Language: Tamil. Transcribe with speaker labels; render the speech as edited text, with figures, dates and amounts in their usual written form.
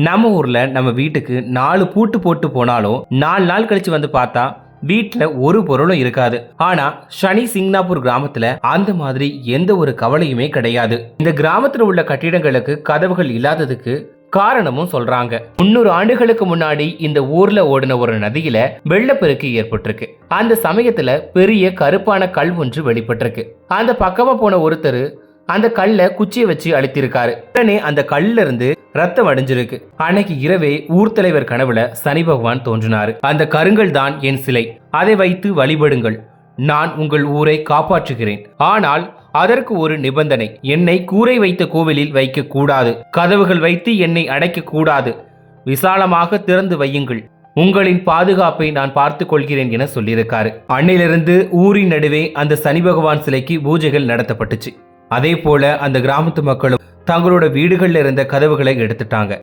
Speaker 1: நம்ம ஊர்ல நம்ம வீட்டுக்கு 4 பூட்டு போட்டு போனாலும் 4 நாள் கழிச்சு வந்து பார்த்தா வீட்டுல ஒரு பொருளும் இருக்காது. ஆனா சனி சிங்னாப்பூர் கிராமத்துல அந்த மாதிரி எந்த ஒரு கவலையுமே கிடையாது. இந்த கிராமத்துல உள்ள கட்டிடங்களுக்கு கதவுகள் இல்லாததுக்கு காரணமும் சொல்றாங்க. 300 ஆண்டுகளுக்கு முன்னாடி இந்த ஊர்ல ஓடின ஒரு நதியில வெள்ளப்பெருக்கு ஏற்பட்டிருக்கு. அந்த சமயத்துல பெரிய கருப்பான கல் ஒன்று வெளிப்பட்டிருக்கு. அந்த பக்கமா போன ஒருத்தர் அந்த கல்ல குச்சியை வச்சு அழுத்திருக்காரு. உடனே அந்த கல்ல இருந்து ரத்தம் அடைஞ்சிருக்கு. அன்னைக்கு இரவே ஊர் தலைவர் கனவுல சனி பகவான் தோன்றினாரு. அந்த கருங்கல் தான் என் சிலை, அதை வைத்து வழிபடுங்கள், நான் உங்கள் ஊரை காப்பாற்றுகிறேன். ஆனால் அதற்கு ஒரு நிபந்தனை, என்னை கூரை வைத்த கோவிலில் வைக்க கூடாது, கதவுகள் வைத்து என்னை அடைக்க கூடாது, விசாலமாக திறந்து வையுங்கள், உங்களின் பாதுகாப்பை நான் பார்த்துக் கொள்கிறேன் என சொல்லியிருக்காரு. அன்னையிலிருந்து ஊரின் நடுவே அந்த சனி பகவான் சிலைக்கு பூஜைகள் நடத்தப்பட்டுச்சு. அதே போல அந்த கிராமத்து மக்களும் தங்களோட வீடுகள்ல இருந்த கதவுகளை எடுத்துட்டாங்க.